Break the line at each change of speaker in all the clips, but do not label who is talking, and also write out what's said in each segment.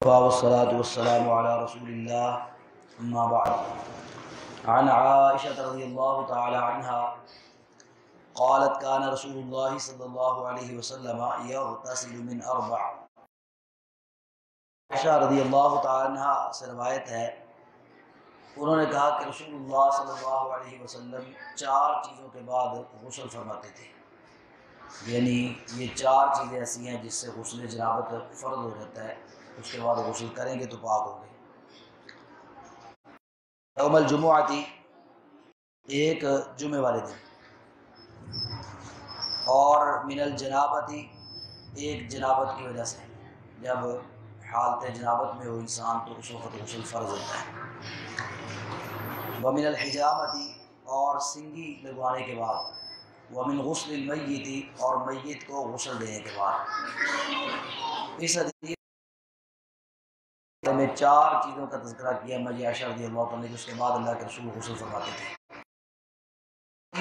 والصلاة والسلام على رسول الله أما بعد. عن عائشة رضي الله تعالى عنها قالت كان رسول الله صلى الله عليه وسلم يغتسل من أربع. عائشہ رضی اللہ تعالی عنہ سے روایت ہے، انہوں نے کہا کہ رسول اللہ صلی اللہ علیہ وسلم 4 چیزوں کے بعد غسل فرماتے تھے، یعنی یہ 4 چیزیں ایسی ہیں جس سے غسل جنابت فرض ہو جاتا ہے، اس کے بعد غسل کریں گے تو پاک ہوں گے. یوم الجمعہ، ایک جمعے والے دن، اور من الجنابت، ایک جنابت کی وجہ سے، جب حالت جنابت میں ہو انسان تو اس وقت غسل فرض ہوتا ہے. ومن الحجامت، اور سنگی لگوانے کے بعد. ومن غسل المیت، اور میت کو غسل دینے کے بعد. اس حدیث میں 4 چیزوں کا تذکرہ کیا مجھے عائشہ رضی اللہ عنہ نے، اس کے بعد اللہ کے رسول غسل فرماتے تھے.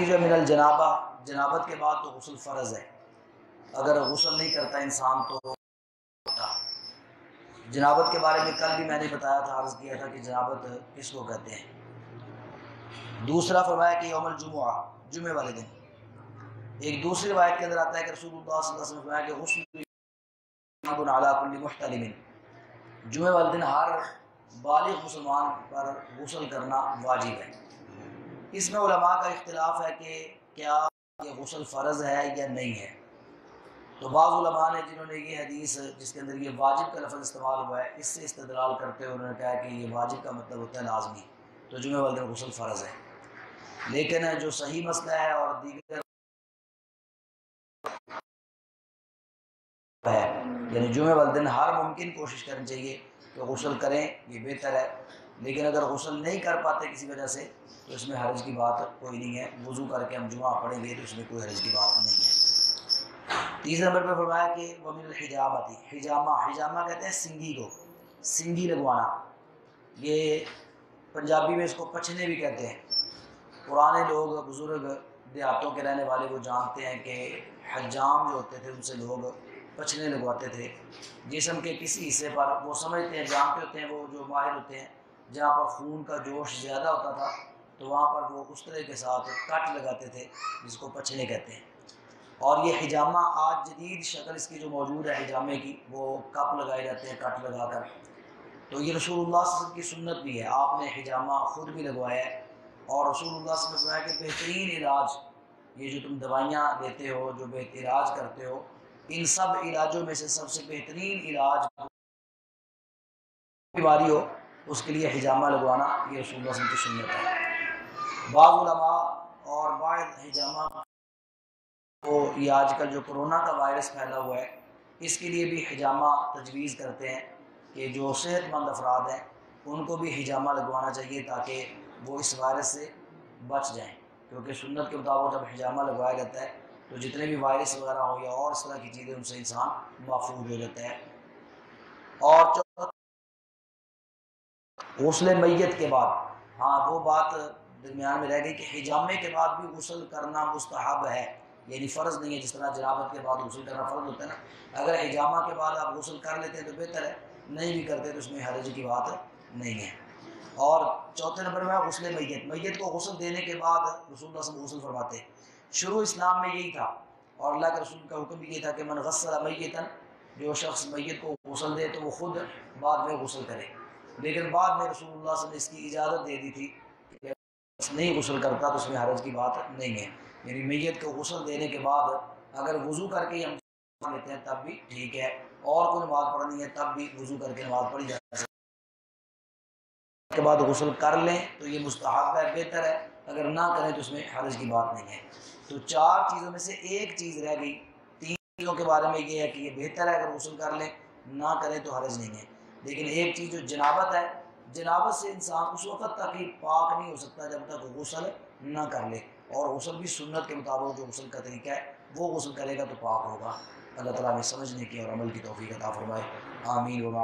جو من الجنابہ، جنابت کے بعد تو غسل فرض ہے، اگر غسل نہیں کرتا انسان تو ہوتا. جنابت کے بارے میں کل بھی میں نے بتایا تھا، عرض کیا تھا کہ جنابت کس کو کہتے ہیں. دوسرا فرمایا کہ یوم الجمعہ، جمعے والے دن. ایک دوسری روایت کے اندر آتا ہے کہ رسول اللہ صلی اللہ علیہ وسلم نے فرمایا کہ غسل علی کل محتلم، جمعے والے دن ہر بالغ مسلمان پر غسل کرنا واجب ہے. اس میں علماء کا اختلاف ہے کہ کیا یہ غسل فرض ہے یا نہیں ہے. تو بعض علماء نے جنہوں نے یہ حدیث جس کے اندر یہ واجب کا لفظ استعمال ہوا ہے، اس سے استدلال کرتے ہوئے انہوں نے کہا کہ یہ واجب کا مطلب ہوتا ہے لازمی، تو جمعے والے دن غسل فرض ہے. لیکن جو صحیح مسئلہ ہے اور دیگر ہے، یعنی جمعے والے دن ہر ممکن کوشش کرنی چاہیے کہ غسل کریں، یہ بہتر ہے. لیکن اگر غسل نہیں کر پاتے کسی وجہ سے تو اس میں حرج کی بات کوئی نہیں ہے، وضو کر کے ہم جمعہ پڑھیں گے تو اس میں کوئی حرج کی بات نہیں ہے. تیسرے نمبر پہ فرمایا کہ ومن الحجامت، حجامہ کہتے ہیں سنگی کو، سنگی لگوانا. یہ پنجابی میں اس کو پچھنے بھی کہتے ہیں. پرانے لوگ بزرگ دیہاتوں کے رہنے والے وہ جانتے ہیں کہ حجام جو ہوتے تھے ان سے لوگ پچھنے لگواتے تھے جسم کے کسی حصے پر. وہ سمجھتے ہیں، جانتے ہوتے ہیں، وہ جو ماہر ہوتے ہیں، جہاں پر خون کا جوش زیادہ ہوتا تھا تو وہاں پر وہ اس طرح کے ساتھ کٹ لگاتے تھے جس کو پچھنے کہتے ہیں. اور یہ حجامہ آج جدید شکل اس کی جو موجود ہے حجامے کی، وہ کپ لگائے جاتے ہیں کٹ لگا کر. تو یہ رسول اللہ صلی اللہ علیہ وسلم کی سنت بھی ہے، آپ نے حجامہ خود بھی لگوایا ہے. اور رسول اللہ صلی اللہ علیہ وسلم نے کہ بہترین علاج، یہ جو تم دوائیاں لیتے ہو، جو علاج کرتے ہو، ان سب علاجوں میں سے سب سے بہترین علاج بیماری ہو اس کے لیے حجامہ لگوانا، یہ رسول اللہ صلی اللہ علیہ وسلم کی سنت ہے. بعض علماء اور بعض حجامہ کو، یہ آج کل جو کرونا کا وائرس پھیلا ہوا ہے اس کے لیے بھی حجامہ تجویز کرتے ہیں کہ جو صحت مند افراد ہیں ان کو بھی حجامہ لگوانا چاہیے تاکہ وہ اس وائرس سے بچ جائیں. کیونکہ سنت کے مطابق جب حجامہ لگوایا جاتا ہے تو جتنے بھی وائرس وغیرہ ہو یا اور اس طرح کی چیزیں ان سے انسان محفوظ ہو جاتا ہے. اور غسل میت کے بعد، ہاں وہ بات درمیان میں رہ گئی کہ حجامے کے بعد بھی غسل کرنا مستحب ہے، یعنی فرض نہیں ہے. جس طرح جنابت کے بعد غسل کرنا فرض ہوتا ہے نا، اگر حجامہ کے بعد آپ غسل کر لیتے ہیں تو بہتر ہے، نہیں بھی کرتے تو اس میں حرج کی بات نہیں ہے. اور چوتھے نمبر میں غسل میت، میت کو غسل دینے کے بعد رسول اللہ صلی اللہ علیہ وسلم غسل فرماتے ہیں. شروع اسلام میں یہی تھا اور اللہ کے رسول کا حکم بھی یہ تھا کہ من غسل میتا، جو شخص میت کو غسل دے تو وہ خود بعد میں غسل کرے. لیکن بعد میں رسول اللہ صلی اللہ علیہ وسلم نے اس کی اجازت دے دی تھی کہ نہیں غسل کرتا تو اس میں حرج کی بات نہیں ہے. یعنی میت کو غسل دینے کے بعد اگر وضو کر کے ہم لیتے ہیں تب بھی ٹھیک ہے، اور کوئی نماز پڑھنی ہے تب بھی وضو کر کے نماز پڑھی جا سکتی کے بعد غسل کر لیں تو یہ مستحب ہے، بہتر ہے. اگر نہ کریں تو اس میں حرج کی بات نہیں ہے. تو 4 چیزوں میں سے ایک چیز رہ گئی. 3 چیزوں کے بارے میں یہ ہے کہ یہ بہتر ہے اگر غسل کر لیں، نہ کریں تو حرج نہیں ہے. لیکن ایک چیز جو جنابت ہے، جنابت سے انسان اس وقت تک ہی پاک نہیں ہو سکتا جب تک غسل نہ کر لے. اور غسل بھی سنت کے مطابق جو غسل کا طریقہ ہے وہ غسل کرے گا تو پاک ہوگا. اللہ تعالیٰ ہمیں سمجھنے کی اور عمل کی توفیق عطا فرمائے. آمین.